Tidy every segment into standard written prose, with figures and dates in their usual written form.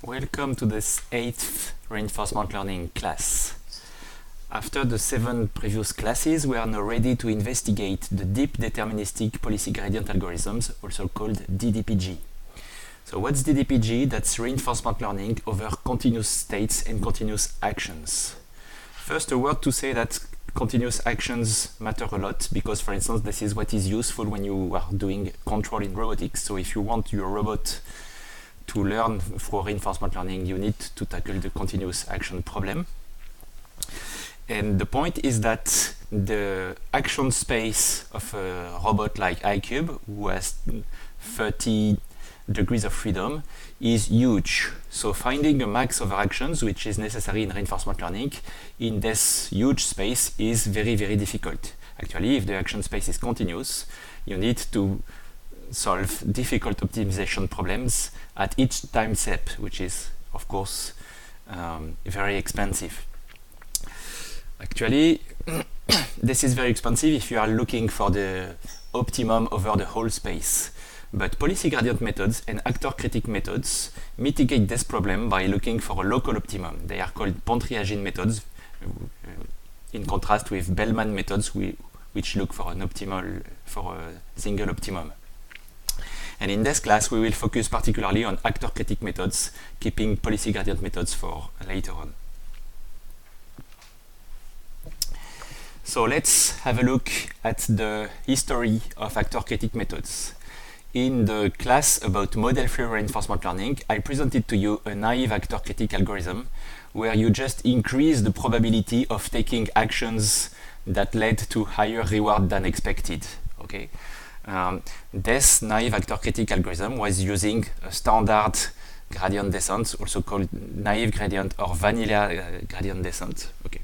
Welcome to this 8th reinforcement learning class. After the 7 previous classes, we are now ready to investigate the deep deterministic policy gradient algorithms, also called DDPG. So what's DDPG? That's reinforcement learning over continuous states and continuous actions. First, a word to say that continuous actions matter a lot because, for instance, this is what is useful when you are doing control in robotics. So if you want your robot to learn through reinforcement learning, you need to tackle the continuous action problem. And the point is that the action space of a robot like iCube, who has 30 degrees of freedom, is huge. So finding a max over actions, which is necessary in reinforcement learning, in this huge space is very, very difficult. Actually, if the action space is continuous, you need to solve difficult optimization problems at each time step, which is, of course, very expensive. Actually, this is very expensive if you are looking for the optimum over the whole space. But policy gradient methods and actor-critic methods mitigate this problem by looking for a local optimum. They are called Pontryagin methods, in contrast with Bellman methods, which look for a single optimum. And in this class, we will focus particularly on actor-critic methods, keeping policy gradient methods for later on. So let's have a look at the history of actor-critic methods. In the class about model-free reinforcement learning, I presented to you a naive actor-critic algorithm where you just increase the probability of taking actions that led to higher reward than expected. Okay. This naive actor-critic algorithm was using a standard gradient descent, also called naive gradient or vanilla gradient descent. Okay.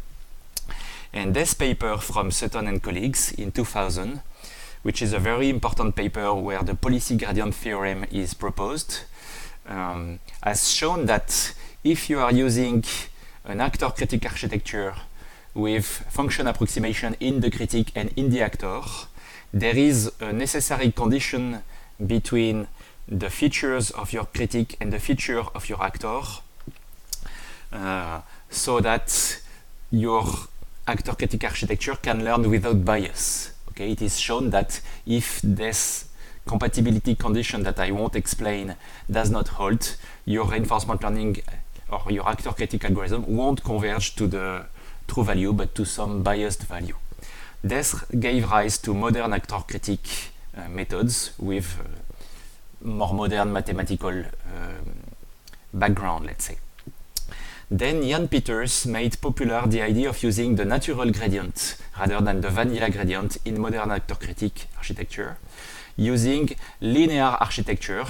And this paper from Sutton and colleagues in 2000, which is a very important paper where the policy gradient theorem is proposed, has shown that if you are using an actor-critic architecture with function approximation in the critic and in the actor, there is a necessary condition between the features of your critic and the feature of your actor, so that your actor-critic architecture can learn without bias. Okay, it is shown that if this compatibility condition that I won't explain does not hold, your reinforcement learning or your actor-critic algorithm won't converge to the true value, but to some biased value. This gave rise to modern actor-critic methods with more modern mathematical background, let's say. Then Jan Peters made popular the idea of using the natural gradient rather than the vanilla gradient in modern actor-critic architecture, using linear architecture.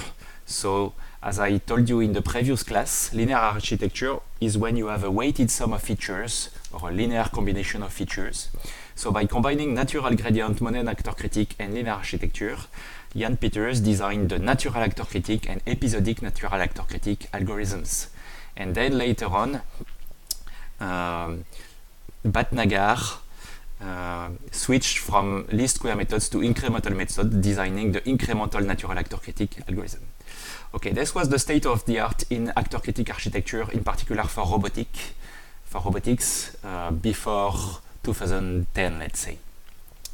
So, as I told you in the previous class, linear architecture is when you have a weighted sum of features or a linear combination of features. So by combining natural gradient, modern actor-critic, and linear architecture, Jan Peters designed the natural actor-critic and episodic natural actor-critic algorithms. And then later on, Bhatnagar switched from least square methods to incremental methods, designing the incremental natural actor-critic algorithm. Okay, this was the state of the art in actor-critic architecture, in particular for robotics, before 2010, let's say.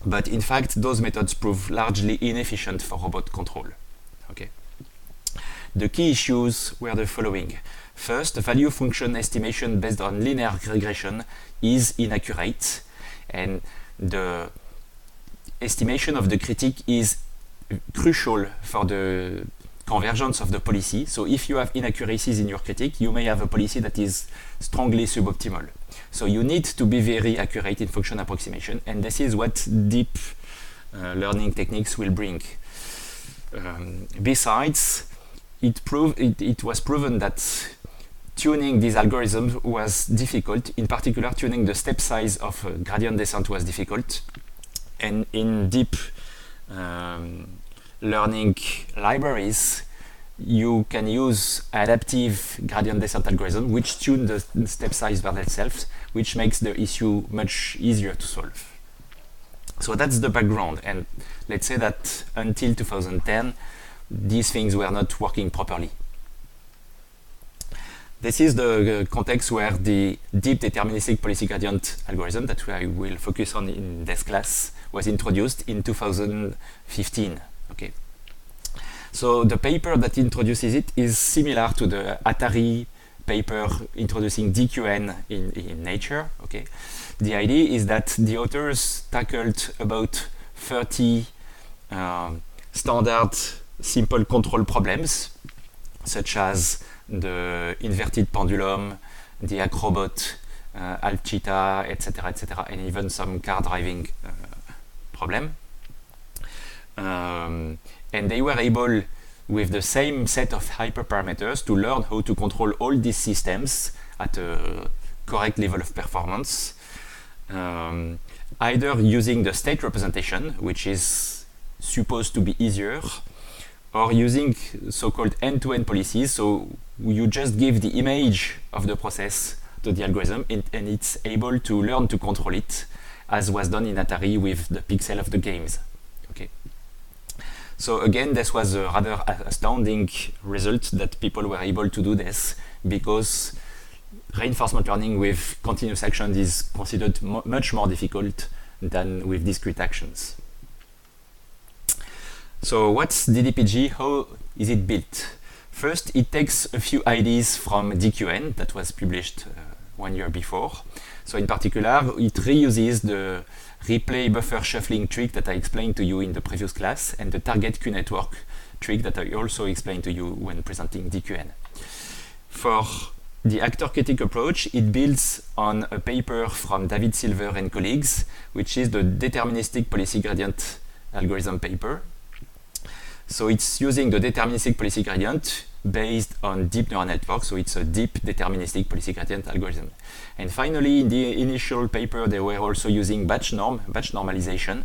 But in fact, those methods prove largely inefficient for robot control. Okay. The key issues were the following. First, the value function estimation based on linear regression is inaccurate, and the estimation of the critic is crucial for the convergence of the policy. So if you have inaccuracies in your critic, you may have a policy that is strongly suboptimal. So you need to be very accurate in function approximation, and this is what deep learning techniques will bring. Besides, it was proven that tuning these algorithms was difficult. In particular, tuning the step size of gradient descent was difficult. And in deep learning libraries, you can use adaptive gradient descent algorithm, which tune the step size by themselves, which makes the issue much easier to solve. So that's the background. And let's say that until 2010, these things were not working properly. This is the context where the deep deterministic policy gradient algorithm that I will focus on in this class was introduced in 2015. Okay. So the paper that introduces it is similar to the Atari paper introducing DQN in Nature. Okay. The idea is that the authors tackled about 30 standard simple control problems, such as the inverted pendulum, the Acrobot, Alpcheetah, etc., and even some car driving problem. And they were able, with the same set of hyperparameters, to learn how to control all these systems at a correct level of performance, either using the state representation, which is supposed to be easier, or using so-called end-to-end policies. So you just give the image of the process to the algorithm, and it's able to learn to control it, as was done in Atari with the pixel of the games. Okay. So again, this was a rather astounding result that people were able to do this, because reinforcement learning with continuous actions is considered much more difficult than with discrete actions. So what's DDPG? How is it built? First, it takes a few ideas from DQN that was published 1 year before. So in particular, it reuses the replay buffer shuffling trick that I explained to you in the previous class, and the target Q-network trick that I also explained to you when presenting DQN. For the actor-critic approach, it builds on a paper from David Silver and colleagues, which is the deterministic policy gradient algorithm paper. So it's using the deterministic policy gradient based on deep neural networks, so it's a deep deterministic policy gradient algorithm. And finally, in the initial paper, they were also using batch normalization,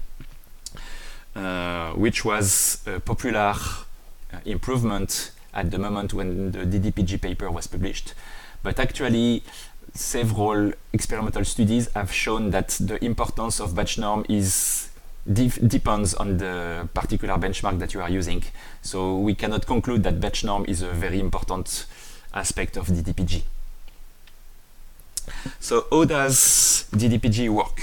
which was a popular improvement at the moment when the DDPG paper was published. But actually, several experimental studies have shown that the importance of batch norm depends on the particular benchmark that you are using. So we cannot conclude that batch norm is a very important aspect of DDPG. So how does DDPG work?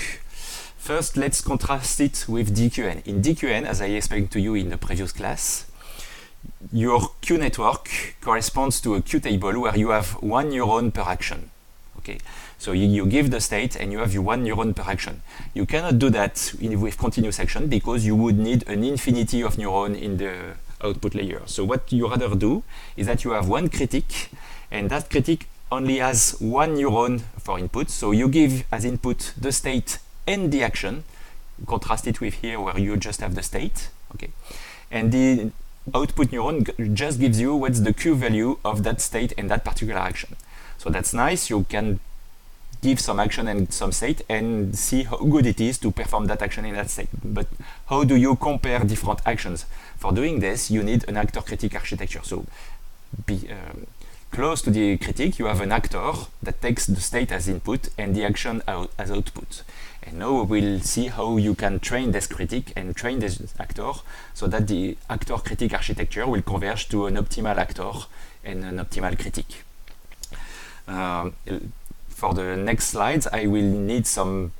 First, let's contrast it with DQN. In DQN, as I explained to you in the previous class, your Q network corresponds to a Q table where you have one neuron per action. Okay. So you give the state and you have your one neuron per action. You cannot do that with continuous action because you would need an infinity of neurons in the output layer. So what you rather do is that you have one critic, and that critic only has one neuron for input. So you give as input the state and the action. Contrast it with here where you just have the state. Okay. And the output neuron just gives you what's the Q value of that state and that particular action. So that's nice. You can give some action and some state and see how good it is to perform that action in that state. But how do you compare different actions? For doing this, you need an actor-critic architecture. So close to the critic, you have an actor that takes the state as input and the action as output. And now we'll see how you can train this critic and train this actor so that the actor-critic architecture will converge to an optimal actor and an optimal critic. For the next slides, I will need some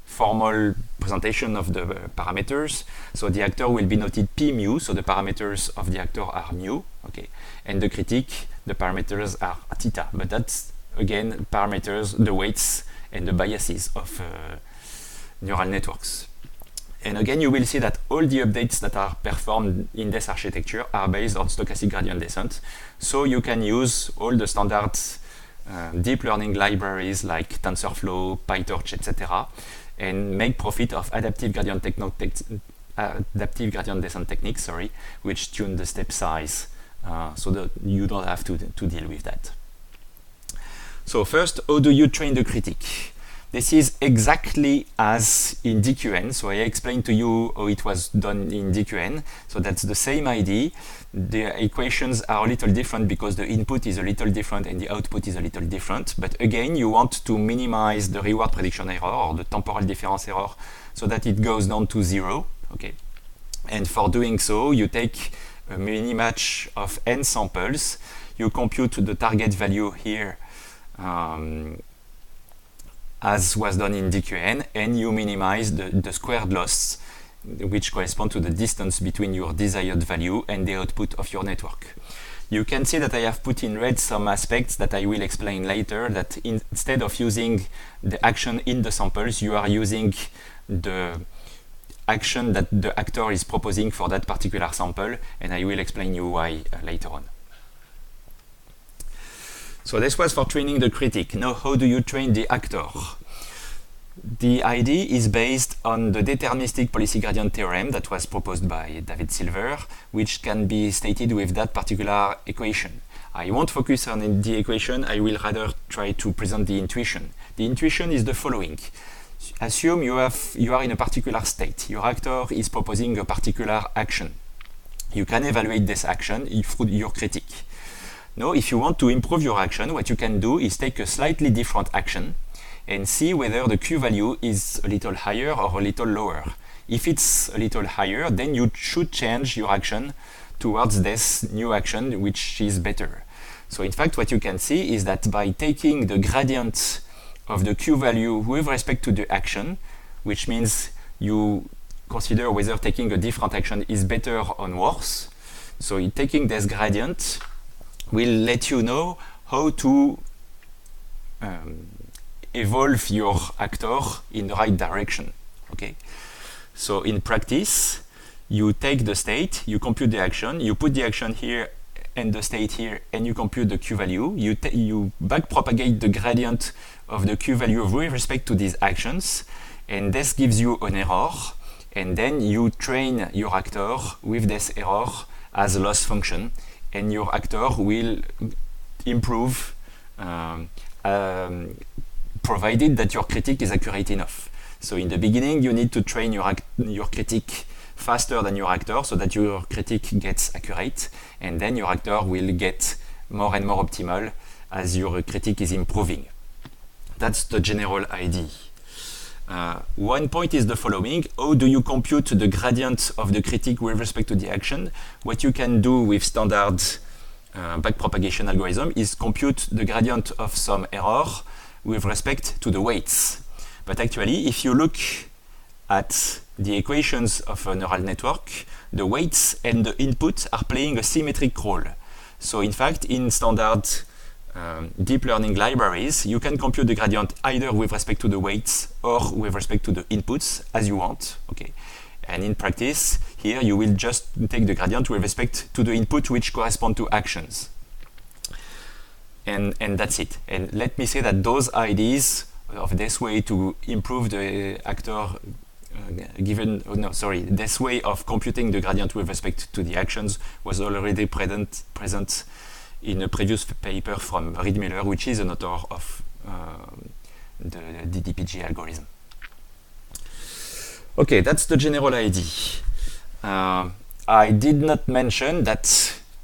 formal presentation of the parameters. So the actor will be noted P mu, so the parameters of the actor are mu, okay, and the critic, the parameters are theta. But that's again parameters, the weights and the biases of neural networks. And again, you will see that all the updates that are performed in this architecture are based on stochastic gradient descent. So you can use all the standard deep learning libraries like TensorFlow, PyTorch, etc., and make profit of adaptive gradient descent techniques, which tune the step size so that you don't have to deal with that. So first, how do you train the critic? This is exactly as in DQN. So I explained to you how it was done in DQN. So that's the same idea. The equations are a little different because the input is a little different and the output is a little different. But again, you want to minimize the reward prediction error or the temporal difference error so that it goes down to 0. Okay. And for doing so, you take a mini match of n samples. you compute the target value here as was done in DQN, and you minimize the squared loss, which correspond to the distance between your desired value and the output of your network. You can see that I have put in red some aspects that I will explain later, that instead of using the action in the samples, you are using the action that the actor is proposing for that particular sample, and I will explain you why later on. So this was for training the critic. Now, how do you train the actor? The idea is based on the deterministic policy gradient theorem that was proposed by David Silver, which can be stated with that particular equation. I won't focus on the equation, I will rather try to present the intuition. The intuition is the following. Assume you are in a particular state. Your actor is proposing a particular action. You can evaluate this action through your critic. Now, if you want to improve your action, what you can do is take a slightly different action and see whether the Q value is a little higher or a little lower. If it's a little higher, then you should change your action towards this new action, which is better. So in fact, what you can see is that by taking the gradient of the Q value with respect to the action, which means you consider whether taking a different action is better or worse. So taking this gradient will let you know how to evolve your actor in the right direction. Okay. So in practice, you take the state, you compute the action, you put the action here and the state here, and you compute the Q value. You backpropagate the gradient of the Q value with respect to these actions, and this gives you an error, and then you train your actor with this error as a loss function, and your actor will improve provided that your critic is accurate enough. So in the beginning, you need to train your critic faster than your actor so that your critic gets accurate, and then your actor will get more and more optimal as your critic is improving. That's the general idea. One point is the following. How do you compute the gradient of the critic with respect to the action? What you can do with standard backpropagation algorithm is compute the gradient of some error with respect to the weights. But actually, if you look at the equations of a neural network, the weights and the inputs are playing a symmetric role. So in fact, in standard deep learning libraries, you can compute the gradient either with respect to the weights or with respect to the inputs as you want. Okay. And in practice, here you will just take the gradient with respect to the input which correspond to actions. And that's it. And let me say that those ideas of this way to improve the actor this way of computing the gradient with respect to the actions was already present in a previous paper from Reid Miller, which is an author of the DDPG algorithm. Okay, that's the general idea. I did not mention that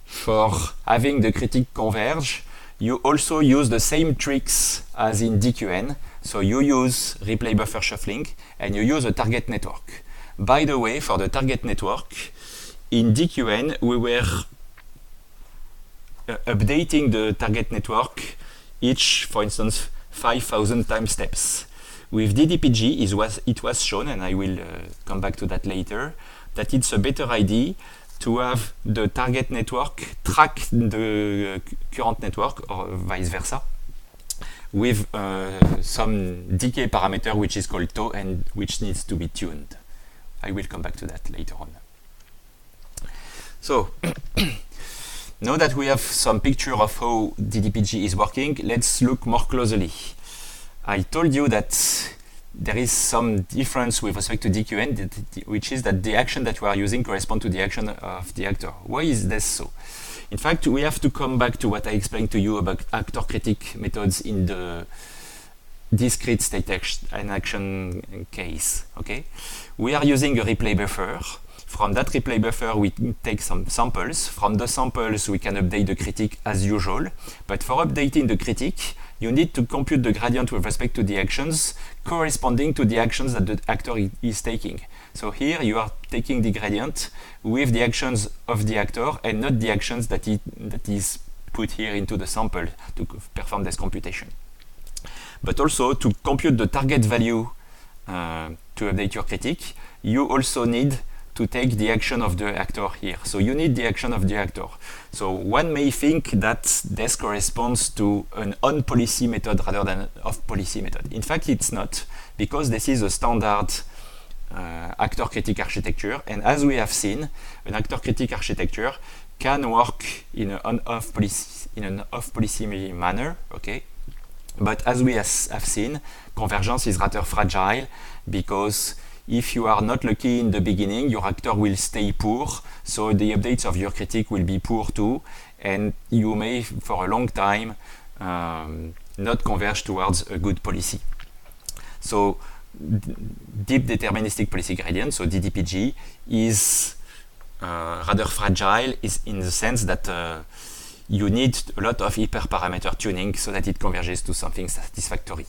for having the critic converge, you also use the same tricks as in DQN. So you use replay buffer shuffling and you use a target network. By the way, for the target network, in DQN, we were updating the target network each, for instance, 5,000 time steps. With DDPG, it was shown, and I will come back to that later, that it's a better idea to have the target network track the current network or vice versa with some decay parameter which is called tau and which needs to be tuned. I will come back to that later on. So now that we have some picture of how DDPG is working, let's look more closely. I told you that there is some difference with respect to DQN, which is that the action that we are using correspond to the action of the actor. Why is this so? In fact, we have to come back to what I explained to you about actor critic methods in the discrete state and action case. Okay, we are using a replay buffer. From that replay buffer, we take some samples. From the samples, we can update the critic as usual. But for updating the critic, you need to compute the gradient with respect to the actions corresponding to the actions that the actor is taking. So here you are taking the gradient with the actions of the actor and not the actions that is put here into the sample to perform this computation. But also to compute the target value to update your critique, you also need to take the action of the actor here. So you need the action of the actor. So one may think that this corresponds to an on-policy method rather than an off-policy method. In fact, it's not, because this is a standard actor critique architecture, and as we have seen, an actor critique architecture can work in an off-policy manner, okay? But as we have seen, convergence is rather fragile, because if you are not lucky in the beginning, your actor will stay poor, so the updates of your critique will be poor too, and you may, for a long time, not converge towards a good policy. So, deep deterministic policy gradient, so DDPG, is rather fragile is in the sense that you need a lot of hyperparameter tuning so that it converges to something satisfactory,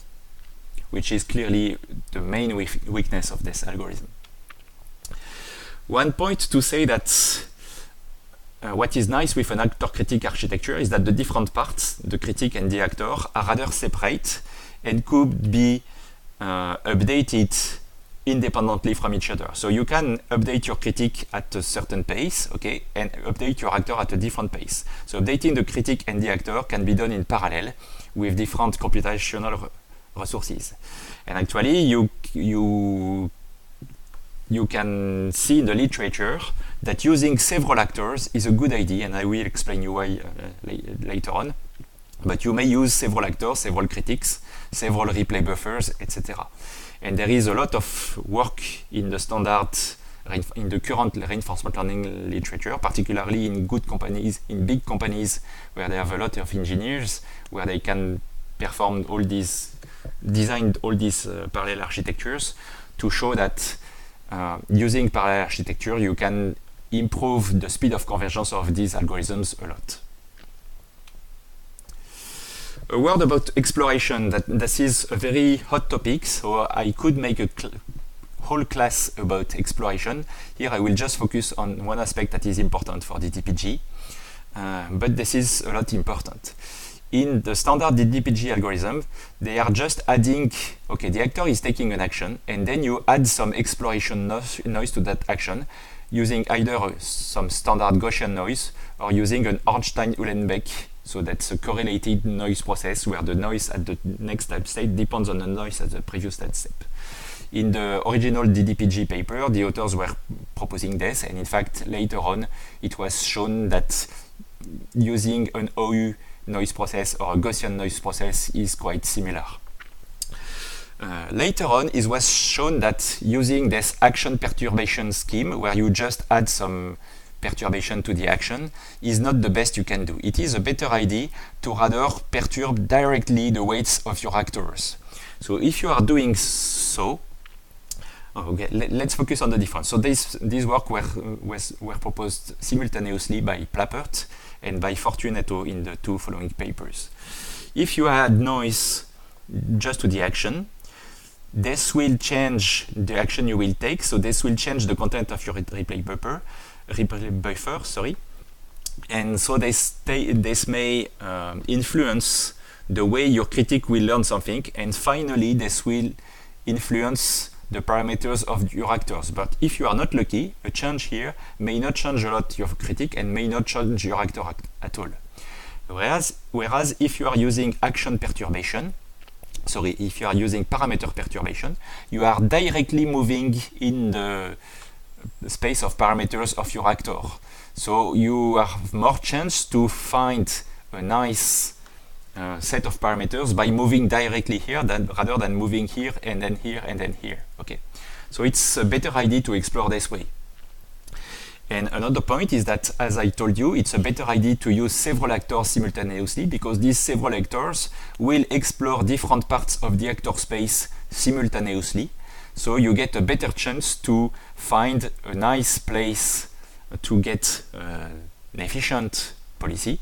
which is clearly the main weakness of this algorithm. One point to say that what is nice with an actor critique architecture is that the different parts, the critique and the actor, are rather separate and could be updated independently from each other. So you can update your critique at a certain pace, okay, and update your actor at a different pace. So updating the critique and the actor can be done in parallel with different computational resources. And actually, you can see in the literature that using several actors is a good idea, and I will explain you why later on. But you may use several actors, several critiques, several replay buffers, etc. And there is a lot of work in the standard, in the current reinforcement learning literature, particularly in good companies, in big companies where they have a lot of engineers, where they can perform all these, design all these parallel architectures to show that using parallel architecture, you can improve the speed of convergence of these algorithms a lot. A word about exploration. This is a very hot topic, so I could make a whole class about exploration. Here I will just focus on one aspect that is important for DDPG, but this is a lot important. In the standard DDPG algorithm, they are just adding, okay, the actor is taking an action, and then you add some exploration noise to that action, using either some standard Gaussian noise or using an Ornstein-Uhlenbeck. So that's a correlated noise process where the noise at the next type state depends on the noise at the previous type step. In the original DDPG paper, the authors were proposing this, and in fact, later on, it was shown that using an OU noise process or a Gaussian noise process is quite similar. Later on, it was shown that using this action perturbation scheme, where you just add some perturbation to the action, is not the best you can do. It is a better idea to rather perturb directly the weights of your actors. So if you are doing so, okay, let's focus on the difference. So these work were proposed simultaneously by Plappert and by Fortunato in the two following papers. If you add noise just to the action, this will change the action you will take, so this will change the content of your replay buffer, and so this may influence the way your critic will learn something, and finally this will influence the parameters of your actors. But if you are not lucky, a change here may not change a lot your critic and may not change your actor at all. Whereas if you are using action perturbation, if you are using parameter perturbation, you are directly moving in the space of parameters of your actor. So you have more chance to find a nice set of parameters by moving directly here rather than moving here and then here and then here. Okay, so it's a better idea to explore this way. And another point is that, as I told you, it's a better idea to use several actors simultaneously, because these several actors will explore different parts of the actor space simultaneously. So you get a better chance to find a nice place to get an efficient policy.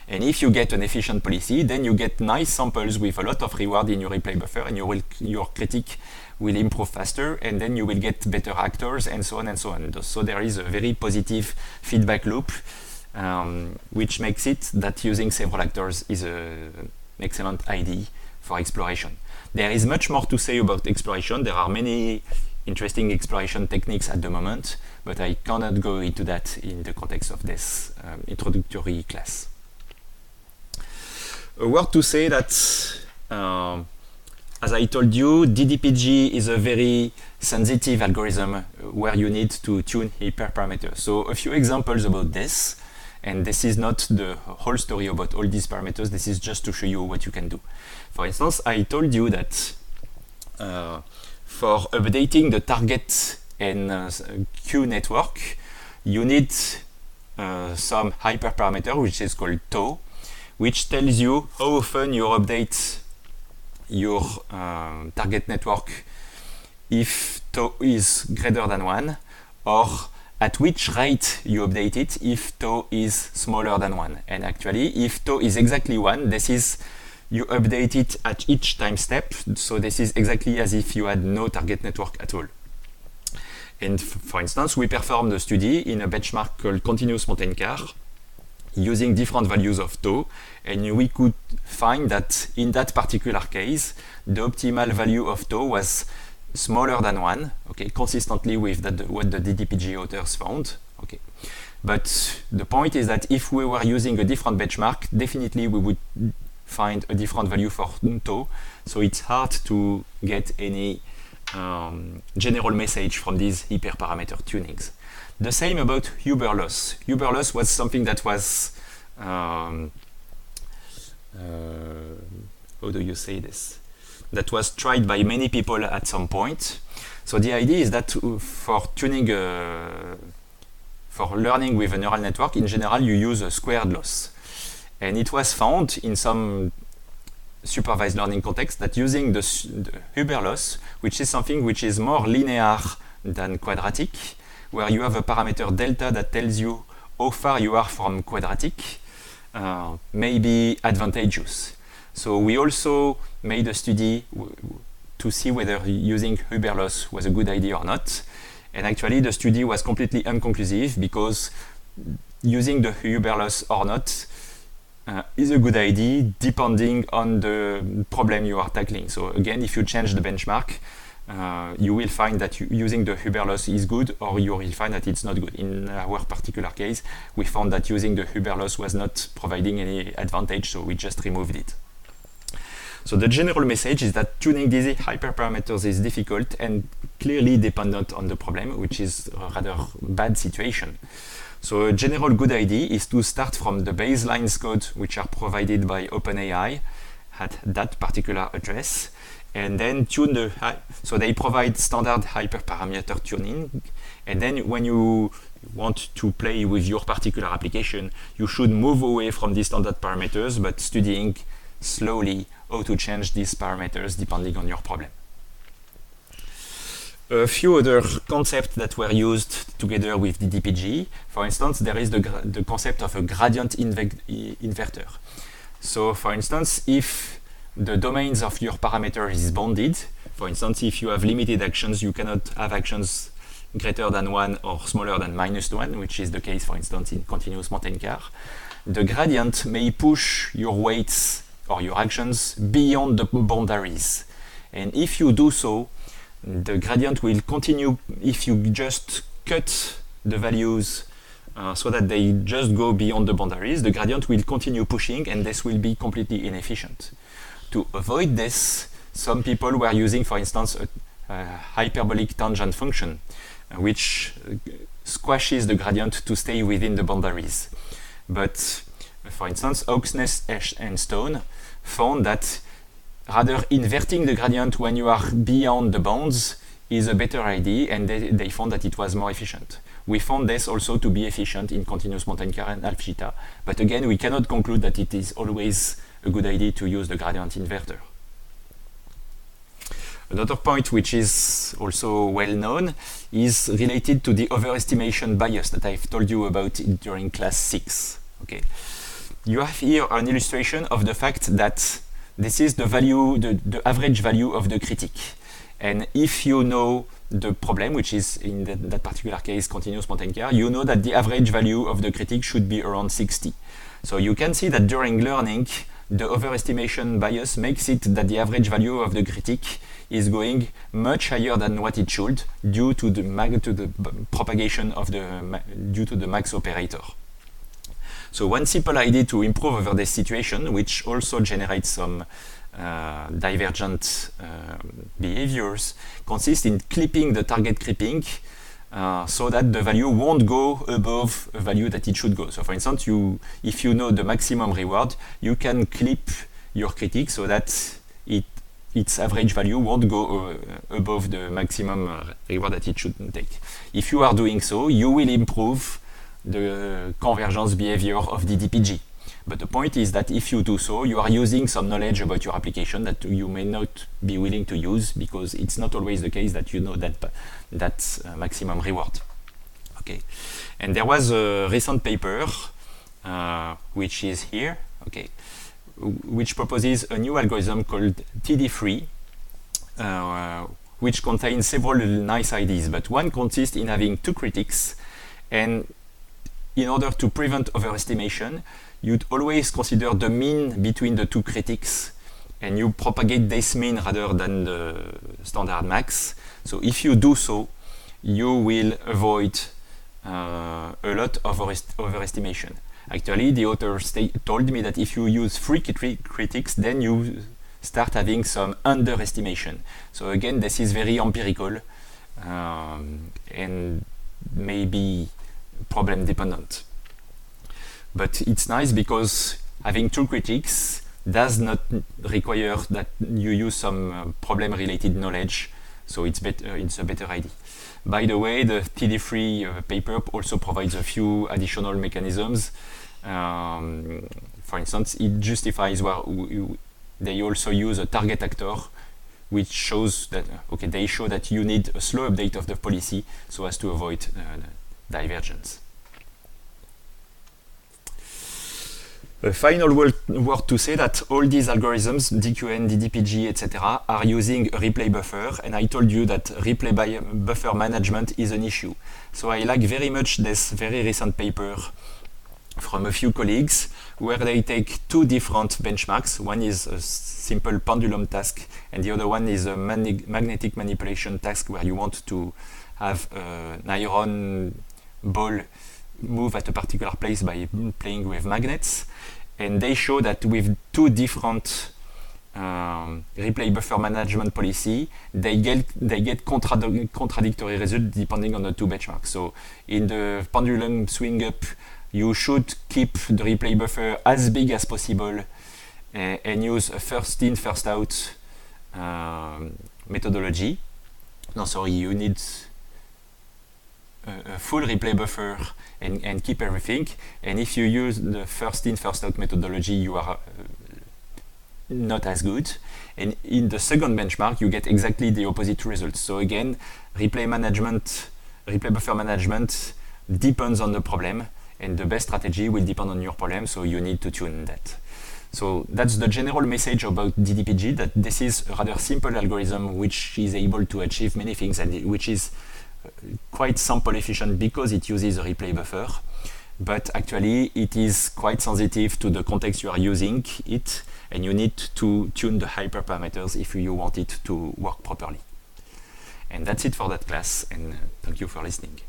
And if you get an efficient policy, then you get nice samples with a lot of reward in your replay buffer, and your critique will improve faster, and then you will get better actors, and so on and so on. So there is a very positive feedback loop which makes it that using several actors is an excellent idea for exploration. There is much more to say about exploration. There are many interesting exploration techniques at the moment, but I cannot go into that in the context of this introductory class. A word to say that, as I told you, DDPG is a very sensitive algorithm where you need to tune hyperparameters. So a few examples about this, and this is not the whole story about all these parameters, this is just to show you what you can do. For instance, I told you that for updating the target and queue network, you need some hyperparameter which is called tau, which tells you how often you update your target network if tau is greater than 1, or at which rate you update it if tau is smaller than 1. And actually, if tau is exactly 1, this is you update it at each time step, so this is exactly as if you had no target network at all. And for instance, we performed a study in a benchmark called Continuous Mountain Car using different values of tau, and we could find that in that particular case, the optimal value of tau was smaller than 1, okay, consistently with what the DDPG authors found. Okay. But the point is that if we were using a different benchmark, definitely we would find a different value for tau, so it's hard to get any general message from these hyperparameter tunings. The same about Huber loss. Huber loss was something that was how do you say this? That was tried by many people at some point. So the idea is that for tuning, for learning with a neural network, in general you use a squared loss. And it was found in some supervised learning context that using the Huber loss, which is something which is more linear than quadratic, where you have a parameter delta that tells you how far you are from quadratic, may be advantageous. So we also made a study to see whether using Huber loss was a good idea or not. And actually the study was completely inconclusive, because using the Huber loss or not is a good idea depending on the problem you are tackling. So again, if you change the benchmark, you will find that using the Huber loss is good, or you will find that it's not good. In our particular case, we found that using the Huber loss was not providing any advantage, so we just removed it. So the general message is that tuning these hyperparameters is difficult and clearly dependent on the problem, which is a rather bad situation. So a general good idea is to start from the baseline code which are provided by OpenAI at that particular address, and then tune so they provide standard hyperparameter tuning, and then when you want to play with your particular application, you should move away from these standard parameters, but studying slowly how to change these parameters depending on your problem. A few other concepts that were used together with DDPG. For instance, there is the concept of a gradient inverter. So for instance, if the domains of your parameter is bounded, for instance, if you have limited actions, you cannot have actions greater than 1 or smaller than -1, which is the case, for instance, in Continuous Mountain Car. The gradient may push your weights or your actions beyond the boundaries. And if you do so, the gradient will continue. If you just cut the values so that they just go beyond the boundaries, the gradient will continue pushing, and this will be completely inefficient. To avoid this, some people were using, for instance, a hyperbolic tangent function, which squashes the gradient to stay within the boundaries. But for instance, Oaksness, Esch, and Stone found that rather inverting the gradient when you are beyond the bounds is a better idea, and they found that it was more efficient. We found this also to be efficient in Continuous Mountain Car and AlphaJITA, but again, we cannot conclude that it is always a good idea to use the gradient inverter. Another point which is also well known is related to the overestimation bias that I've told you about during class 6. Okay. You have here an illustration of the fact that this is the value, the average value of the critic. And if you know the problem, which is in that particular case continuous Montencare, you know that the average value of the critique should be around 60. So you can see that during learning, the overestimation bias makes it that the average value of the critique is going much higher than what it should due to the propagation of due to the max operator. So one simple idea to improve over this situation, which also generates some divergent behaviors, consists in clipping the target creeping so that the value won't go above a value that it should go. So for instance, if you know the maximum reward, you can clip your critique so that its average value won't go above the maximum reward that it should take. If you are doing so, you will improve the convergence behavior of DDPG. But the point is that if you do so, you are using some knowledge about your application that you may not be willing to use because it's not always the case that you know that maximum reward. Okay, and there was a recent paper which is here. Okay, which proposes a new algorithm called TD3, which contains several nice ideas. But one consists in having two critics, and in order to prevent overestimation, you'd always consider the mean between the two critics, and you propagate this mean rather than the standard max. So if you do so, you will avoid a lot of overestimation. Actually, the author told me that if you use 3 critics, then you start having some underestimation. So again, this is very empirical and maybe problem dependent. But it's nice because having 2 critics does not require that you use some problem-related knowledge, so it's a better idea. By the way, the TD3 paper also provides a few additional mechanisms. For instance, it justifies they also use a target actor, which shows that they show that you need a slow update of the policy so as to avoid divergence. A final word to say that all these algorithms, DQN, DDPG, etc., are using a replay buffer, and I told you that replay buffer management is an issue. So I like very much this very recent paper from a few colleagues where they take 2 different benchmarks. One is a simple pendulum task, and the other one is a magnetic manipulation task where you want to have an iron ball move at a particular place by playing with magnets. And they show that with 2 different replay buffer management policy, they get contradictory results depending on the 2 benchmarks. So in the pendulum swing up, you should keep the replay buffer as big as possible and use a first in, first out methodology. No, sorry, you need a full replay buffer and keep everything. And if you use the first in, first out methodology, you are not as good. And in the second benchmark, you get exactly the opposite results. So again, replay buffer management depends on the problem, and the best strategy will depend on your problem, so you need to tune that. So that's the general message about DDPG, that this is a rather simple algorithm which is able to achieve many things and which is quite sample efficient because it uses a replay buffer, but actually it is quite sensitive to the context you are using it, and you need to tune the hyperparameters if you want it to work properly. And that's it for that class, and thank you for listening.